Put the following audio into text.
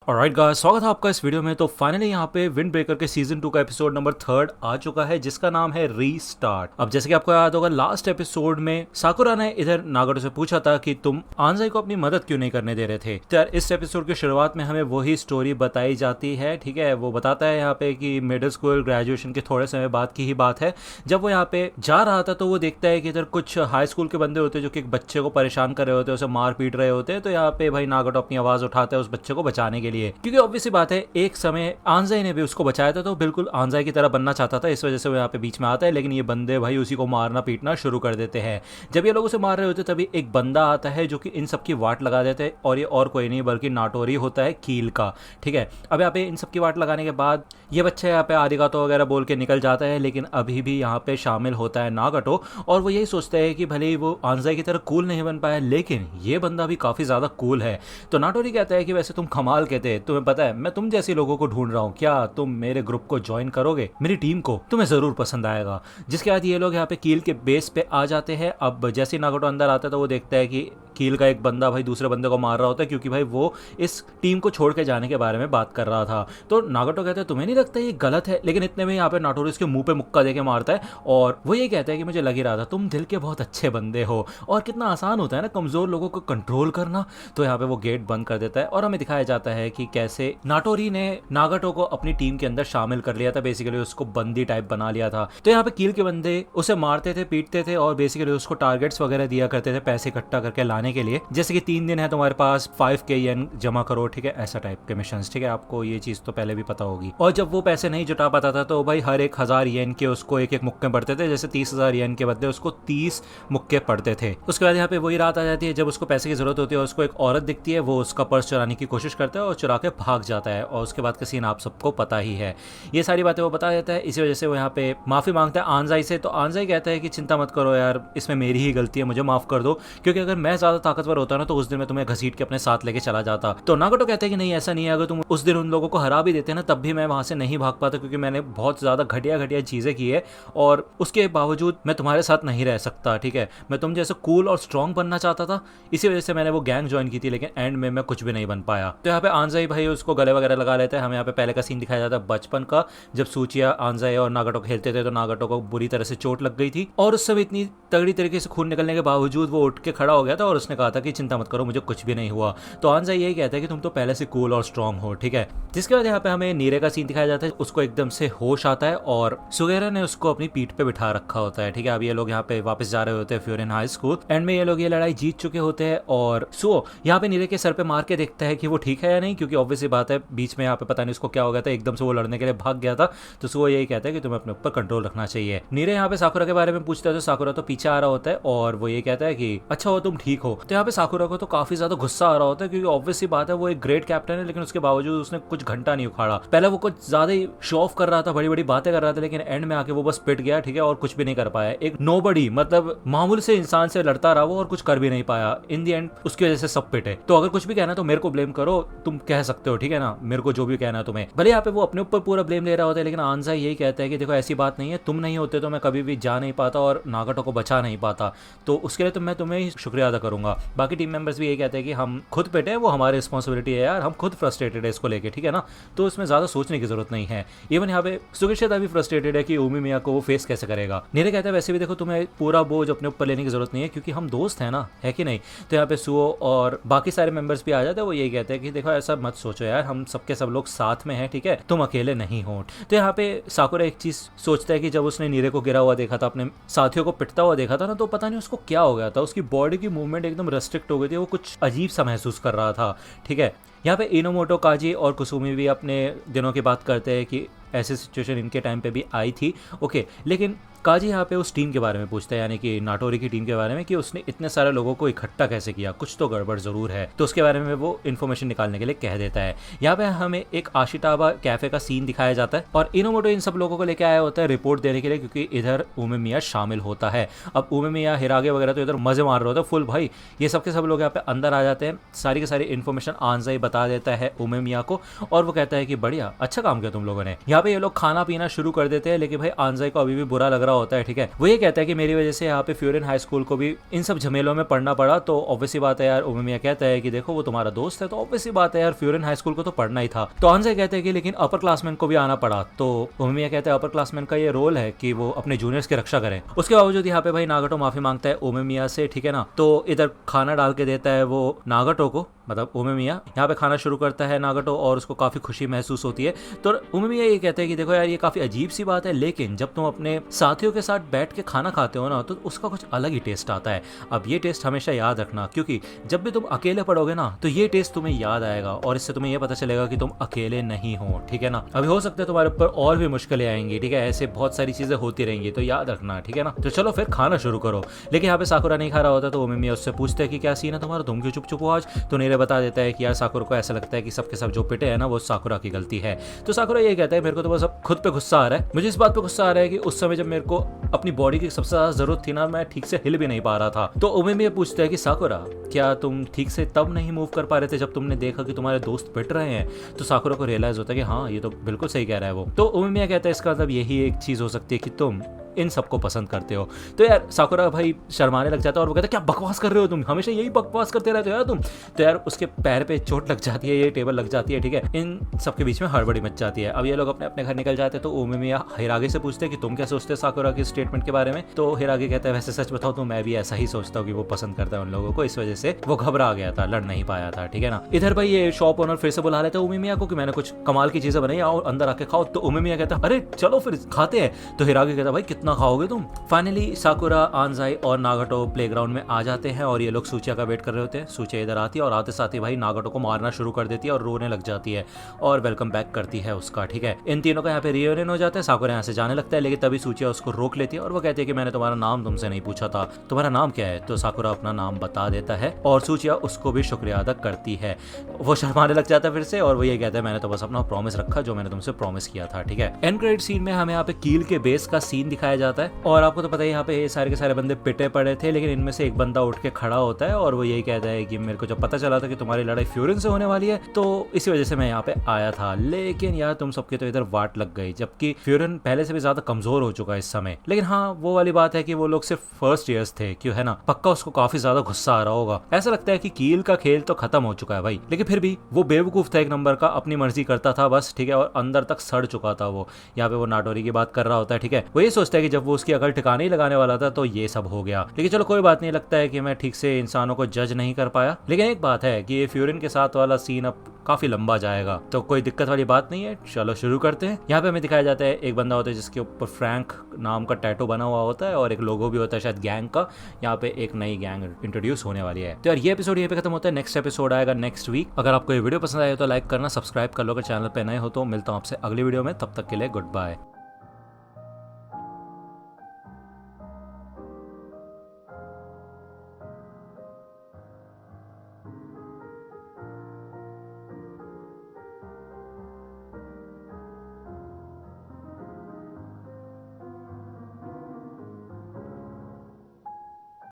Alright guys, स्वागत है आपका इस वीडियो में। तो फाइनली यहाँ पे विंड ब्रेकर के सीजन 2 का एपिसोड नंबर 3 आ चुका है, जिसका नाम है रीस्टार्ट। अब जैसे कि आपको याद होगा, लास्ट एपिसोड में साकुरा ने इधर नागाटो से पूछा था कि तुम आंजाई को अपनी मदद क्यों नहीं करने दे रहे थे। तो यार इस एपिसोड की शुरुआत में हमें वही स्टोरी बताई जाती है। ठीक है, वो बताता है यहाँ पे कि मिडिल स्कूल ग्रेजुएशन के थोड़े समय बाद की ही बात है। जब वो यहाँ पे जा रहा था तो वो देखता है कि इधर कुछ हाई स्कूल के बंदे होते हैं जो कि एक बच्चे को परेशान कर रहे होते हैं, उसे मार पीट रहे होते हैं। तो यहाँ पे भाई नागाटो अपनी आवाज उठाता है उस बच्चे को बचाने के लिए, क्योंकि ऑब्वियस सी बात है एक समय आंजाई ने भी उसको बचाया था, तो बिल्कुल आंजाई की तरह बनना चाहता था। इस वजह से वो यहाँ पे बीच में आता है, लेकिन ये बंदे भाई उसी को मारना पीटना शुरू कर देते हैं। जब ये लोग उसे मार रहे होते तभी एक बंदा आता है जो कि इन सबकी वाट लगा देते हैं, और ये और कोई नहीं बल्कि नाटोरी होता है, कील का। ठीक है, अब यहाँ पे इन सबकी वाट लगाने के बाद ये बच्चा यहाँ पे आरिगातो वगैरह बोल के निकल जाता है, लेकिन अभी भी यहाँ पे शामिल होता है नागाटो, और वो यही सोचता है कि भले ही वो आंजाई की तरह कूल नहीं बन पाया, लेकिन ये बंदा भी काफी ज्यादा कूल है। तो नाटोरी कहता है कि वैसे तुम कमाल के थे, तुम्हें पता है मैं तुम जैसे लोगों को ढूंढ रहा हूँ, क्या तुम मेरे ग्रुप को ज्वाइन करोगे, मेरी टीम को, तुम्हें जरूर पसंद आएगा। जिसके बाद ये लोग यहाँ पे कील के बेस पे आ जाते हैं। अब जैसे ही नागाटो अंदर आता है तो वो देखता है कि कील का एक बंदा भाई दूसरे बंदे को मार रहा होता है, क्योंकि भाई वो इस टीम को छोड़ के जाने के बारे में बात कर रहा था। तो नागाटो कहता है तुम्हें नहीं लगता ये गलत है, लेकिन इतने में यहाँ पे नाटोरी उसके मुंह पे मुक्का देके मारता है, और वो ये कहता है कि मुझे लग ही रहा था तुम दिल के बहुत अच्छे बंदे हो, और कितना आसान होता है ना कमजोर लोगों को कंट्रोल करना। तो यहाँ पे वो गेट बंद कर देता है, और हमें दिखाया जाता है कि कैसे नाटोरी ने नागाटो को अपनी टीम के अंदर शामिल कर लिया था, बेसिकली उसको बंदी टाइप बना लिया था। तो यहाँ पे कील के बंदे उसे मारते थे, पीटते थे, और बेसिकली उसको टारगेट्स वगैरह दिया करते थे पैसे इकट्ठा करके लाने के लिए, जैसे कि 3 दिन है तुम्हारे पास 5K येन जमा करो। ठीक है, ऐसा टाइप के मिशंस। ठीक है, आपको ये चीज तो पहले भी पता होगी। और जब वो पैसे नहीं जुटा पाता था तो भाई हर 1000 येन के उसको एक मुक्के पड़ते थे, जैसे 30,000 येन के बदले उसको 30 मुक्के पड़ते थे। उसके बाद यहाँ पे वही रात आ जाती है जब उसको पैसे की जरूरत होती है, और उसको एक औरत दिखती है, वो उसका पर्स चुराने की कोशिश करता है और चुरा के भाग जाता है, और उसके बाद का सीन आप सबको पता ही है। ये सारी बातें वो बता देता है, इसी वजह से वो यहाँ पे माफी मांगता है आंजाई से। तो आंजाई कहता है कि चिंता मत करो यार, इसमें मेरी ही गलती है, मुझे माफ कर दो, क्योंकि अगर मैं ज्यादा ताकतवर होता ना तो उस दिन मैं तुम्हें घसीट के अपने साथ लेके चला जाता। तो नागाटो कहते हैं कि नहीं ऐसा नहीं है, अगर तुम उस दिन उन लोगों को हरा भी देते ना तब भी मैं वहां से नहीं भाग पाता, क्योंकि मैंने बहुत ज्यादा घटिया घटिया चीजें की है, और उसके बावजूद मैं तुम्हारे साथ नहीं रह सकता। ठीक है, मैं तुम जैसे कूल और स्ट्रांग बनना चाहता था, इसी वजह से मैंने वो गैंग ज्वाइन की थी, लेकिन एंड में मैं कुछ भी नहीं बन पाया। तो यहाँ पे आंजाई भाई उसको गले वगैरह लगा लेते हैं। हमें यहाँ पे पहले का सीन दिखाया जाता है बचपन का, जब सूचिया आंजाई और नागाटो खेलते थे तो नागाटो को बुरी तरह से चोट लग गई थी, और उस समय इतनी तगड़ी तरीके से खून निकलने के बावजूद वो उठ के खड़ा हो गया था, और उसने कहा था कि चिंता मत करो, मुझे कुछ भी नहीं हुआ। तो आंजाई यही कहता है कि तुम तो पहले से कूल और स्ट्रांग हो। ठीक है, जिसके बाद यहाँ पे हमें नीरे का सीन दिखाया जाता है। उसको एकदम से होश आता है, और सुगेरा ने उसको अपनी पीठ पे बिठा रखा होता है। ठीक है, अब ये लोग यहाँ पे वापस जा रहे होते हैं फ्यूरिन हाई स्कूल। एंड में ये लोग ये लड़ाई जीत चुके होते हैं, और सुओ यहाँ पे नीरे के सर पे मार के देखता है कि वो ठीक है या नहीं, क्योंकि ऑब्वियस बात है बीच में यहाँ पे पता नहीं उसको क्या हो गया था, एकदम से वो लड़ने के लिए भाग गया था। तो सुओ यही कहता है कि तुम्हें अपने ऊपर कंट्रोल रखना चाहिए। नीरे यहाँ पे साकुरा के बारे में पूछता है, तो साकुरा तो पीछे आ रहा होता है, और वो ये कहता है कि अच्छा हो तुम ठीक हो। तो यहाँ पे साकुरा को तो काफी ज्यादा गुस्सा आ रहा होता है, क्योंकि ऑब्वियस सी बात है वो एक ग्रेट कैप्टन है, लेकिन उसके बावजूद उसने कुछ घंटा नहीं उखाड़ा। पहले वो कुछ ज्यादा ही शो ऑफ कर रहा था, बड़ी बड़ी बातें कर रहा था, लेकिन एंड में आके वो बस पिट गया। ठीक है, और कुछ भी नहीं कर पाया। एक नोबडी मतलब मामूल से इंसान से लड़ता रहा वो, और कुछ कर भी नहीं पाया। इन दी एंड उसकी वजह से सब पिटे। तो अगर कुछ भी कहना तो मेरे को ब्लेम करो, तुम कह सकते हो, ठीक है ना, मेरे को जो भी कहना है तुम्हें। भले यहाँ पे वो अपने ऊपर पूरा ब्लेम ले रहा होता है, लेकिन आंजाई यही कहता है कि देखो ऐसी बात नहीं है, तुम नहीं होते तो मैं कभी भी जा नहीं पाता और नागाटो को बचा नहीं पाता, तो उसके लिए तो मैं तुम्हें ही शुक्रिया अदा करूंगा। बाकी टीम मेंबर्स भी यही कहते हैं कि हम खुद पिटे, वो हमारी रिस्पॉन्सिबिलिटी है यार, हम खुद फ्रस्ट्रेटेड है इसको लेके, ठीक है ना, तो इसमें ज्यादा सोचने की जरूरत नहीं है। इवन यहाँ पे सुगेशिता भी फ्रस्ट्रेटेड है कि उमिमिया को वो फेस कैसे करेगा। नीरे कहता है वैसे भी देखो तुम्हें पूरा बोझ अपने ऊपर लेने की जरूरत नहीं है, क्योंकि हम दोस्त हैं ना, है कि नहीं। तो यहाँ पे सुओ और बाकी सारे मेंबर्स भी आ जाते हैं, वो यही कहते हैं कि देखो ऐसा मत सोचो यार, हम सबके सब लोग साथ में हैं, ठीक है, तुम अकेले नहीं हो। तो यहाँ पे साकुरा एक चीज सोचता है कि जब उसने नीरे को गिरा हुआ देखा था, अपने साथियों को पिटता हुआ देखा था ना, तो पता नहीं उसको क्या हो गया था, उसकी बॉडी की मूवमेंट एकदम रेस्ट्रिक्ट हो गई थी, वो कुछ अजीब सा महसूस कर रहा था। ठीक है, यहाँ पे इनोमोटो, काजी और कुसुमी भी अपने दिनों की बात करते हैं कि ऐसी सिचुएशन इनके टाइम पे भी आई थी। ओके, लेकिन काजी यहाँ पे उस टीम के बारे में पूछता है, यानी कि नाटोरी की टीम के बारे में, कि उसने इतने सारे लोगों को इकट्ठा कैसे किया, कुछ तो गड़बड़ जरूर है। तो उसके बारे में वो इन्फॉर्मेशन निकालने के लिए कह देता है। यहाँ पे हमें एक आशिताबा कैफे का सीन दिखाया जाता है, और इनोमोटो इन सब लोगों को लेकर आया होता है रिपोर्ट देने के लिए, क्योंकि इधर उमिमिया शामिल होता है। अब उमिमिया, हिरागे वगैरह तो इधर मजे मार रहे होते हैं फुल भाई। ये सब के सब लोग यहाँ पे अंदर आ जाते हैं, सारी की सारी इन्फॉर्मेशन आंजाई बता देता है उमिमिया को, और वो कहता है कि बढ़िया, अच्छा काम किया तुम लोगों ने। यहाँ पे ये लोग खाना पीना शुरू कर देते हैं, लेकिन भाई आंजाई को अभी भी बुरा लग रहा होता है, ठीक है। वो ये कहता है कि मेरी वजह से यहाँ पे फ्यूरिन हाई स्कूल को भी इन सब झमेलों में पढ़ना पड़ा। तो ऑब्वियसली बात है यार, उमेमिया कहता है कि देखो वो तुम्हारा दोस्त है, तो ऑब्वियसली बात है यार फ्यूरिन हाई स्कूल को तो पढ़ना ही था। तो हानज़े कहते हैं कि लेकिन अपर क्लासमैन को भी आना पड़ा। तो उमेमिया कहता है अपर क्लासमैन का ये रोल है कि वो अपने जूनियर्स की रक्षा करें। उसके बावजूद यहाँ पे भाई नागाटो माफी मांगता है उमेमिया से, ठीक है ना। तो इधर खाना डाल के देता है वो नागाटो को, मतलब उमेमिया यहाँ पे खाना शुरू करता है नागाटो, और उसको काफी खुशी महसूस होती है। तो उमेमिया ये कहते हैं कि देखो यार ये काफी अजीब सी बात है, लेकिन जब तुम अपने साथियों के साथ बैठ के खाना खाते हो ना, तो उसका कुछ अलग ही टेस्ट आता है। अब ये टेस्ट हमेशा याद रखना, क्योंकि जब भी तुम अकेले पढ़ोगे ना, तो ये टेस्ट तुम्हें याद आएगा और इससे तुम्हें ये पता चलेगा कि तुम अकेले नहीं हो, ठीक है ना। अभी हो सकता है तुम्हारे ऊपर और भी मुश्किलें आएंगी, ठीक है, ऐसे बहुत सारी चीजें होती रहेंगी, तो याद रखना, ठीक है ना। तो चलो फिर खाना शुरू करो। लेकिन यहाँ पे साकुरा नहीं खा रहा होता, तो उमेमिया उससे पूछते हैं कि क्या सीन है तुम्हारा, तुम क्यों चुप चुप हो आज। तो नीरे बता देता है कि यार साकुरा को ऐसा लगता है कि सबके सब जो पिटे हैं ना वो साकुरा की गलती है। तो साकुरा ये कहता है मेरे को तो बस अब खुद पे गुस्सा आ रहा है, मुझे इस बात पे गुस्सा आ रहा है कि उस समय जब मेरे को अपनी बॉडी की सबसे ज्यादा जरूरत थी ना, मैं ठीक से हिल भी नहीं पा रहा था। तो उमेमिया पूछता है कि साकुरा क्या तुम ठीक से तब नहीं मूव कर पा रहे थे जब तुमने देखा कि तुम्हारे दोस्त पिट रहे हैं। तो साकुरा को रियलाइज होता है कि हाँ ये तो बिल्कुल सही कह रहा है वो। तो उमेमिया कहता है इसका मतलब यही एक चीज हो सकती है कि तुम इन सबको पसंद करते हो। तो यार साकुरा भाई शर्माने लग जाता है और वो कहता है क्या बकवास कर रहे हो तुम, हमेशा यही बकवास करते रहते हो यार तुम। तो यार उसके पैर पे चोट लग जाती है, ये टेबल लग जाती है, ठीक है। इन सबके बीच में हड़बड़ी मच जाती है। अब ये लोग अपने अपने घर निकल जाते हैं। तो उमेमिया हिरागी से पूछते हैं कि तुम क्या सोचते हो साकुरा की स्टेटमेंट के बारे में। तो हिरागी कहता है वैसे सच बताओ तो मैं भी ऐसा ही सोचता हूँ कि वो पसंद करता है उन लोगों को, इस वजह से वो घबरा गया था, लड़ नहीं पाया था, ठीक है ना। इधर भाई ये शॉप ओनर फिर से बुला लेते हैं उमेमिया को कि मैंने कुछ कमाल की चीजें बनाई और अंदर आके खाओ। तो उमेमिया कहता है अरे चलो फिर खाते हैं। तो हिरागी कहता है भाई कितना खाओगे तुम। फाइनली साकुरा, आनजाई और नागाटो प्लेग्राउंड में आ जाते हैं और ये लोग सूचिया का वेट कर रहे होते हैं। सूचिया इधर आती है और आते साथ ही भाई नागाटो को मारना शुरू कर देती है और रोने लग जाती है और वेलकम बैक करती है उसका, ठीक है। इन तीनों का यहाँ पे रियूनियन हो जाता है। साकुरा यहाँ से जाने लगता है, लेकिन तभी सूचिया उसको रोक लेती है और वो कहती है कि मैंने तुम्हारा नाम तुमसे नहीं पूछा था, तुम्हारा नाम क्या है। तो साकुरा अपना नाम बता देता है और सूचिया उसको भी शुक्रिया अदा करती है। वो शर्माने लग जाता है फिर से और वो ये कहता है मैंने तो बस अपना प्रॉमिस रखा जो मैंने तुमसे प्रॉमिस किया था, ठीक है। एंड क्रेडिट सीन में हमें यहाँ पे कील के बेस का सीन दिखाया जाता है और आपको तो पता है यहाँ पे सारे के सारे बंदे पिटे पड़े थे, लेकिन इनमें से एक बंदा उठ के खड़ा होता है और वो यही कहता है कि मेरे को जब पता चला था कि तुम्हारी लड़ाई फ्यूरिन से होने वाली है तो इसी वजह से मैं यहाँ पे आया था, लेकिन यार तुम सबके तो इधर वाट लग गई, जबकि फ्यूरिन पहले से भी ज्यादा कमजोर हो चुका है इस समय। लेकिन हाँ वो वाली बात है कि वो लोग सिर्फ फर्स्ट ईयर्स थे, क्यों है ना, पक्का उसको काफी ज्यादा गुस्सा आ रहा होगा। ऐसा लगता है कि कील का खेल तो खत्म हो चुका है भाई, लेकिन फिर भी वो बेवकूफ था एक नंबर का, अपनी मर्जी करता था बस, ठीक है, और अंदर तक सड़ चुका था वो। यहाँ पे वो नाटोरी की बात कर रहा होता है, ठीक है। वो ये सोचता है कि जब वो उसकी अकल ठिकाने ही लगाने वाला था तो ये सब हो गया। लेकिन चलो कोई बात नहीं, लगता है कि मैं ठीक से इंसानों को जज नहीं कर पाया। लेकिन एक बात है कि ये फ्यूरिन के साथ वाला सीन अब काफी लंबा जाएगा, तो कोई दिक्कत वाली बात नहीं है, चलो शुरू करते हैं। यहाँ पे हमें दिखाया जाता है एक बंदा होता है जिसके ऊपर फ्रैंक नाम का टैटू बना हुआ होता है और एक लोगो भी होता है शायद गैंग का। यहाँ पे एक नई गैंग इंट्रोड्यूस होने वाली है। तो यार ये एपिसोड यहीं पे खत्म होता है, नेक्स्ट एपिसोड आएगा नेक्स्ट वीक। अगर आपको ये वीडियो पसंद आए तो लाइक करना, सब्सक्राइब कर लो, अगर चैनल पे नए हो तो। मिलता हूँ आपसे अगली वीडियो में, तब तक के लिए गुड बाय।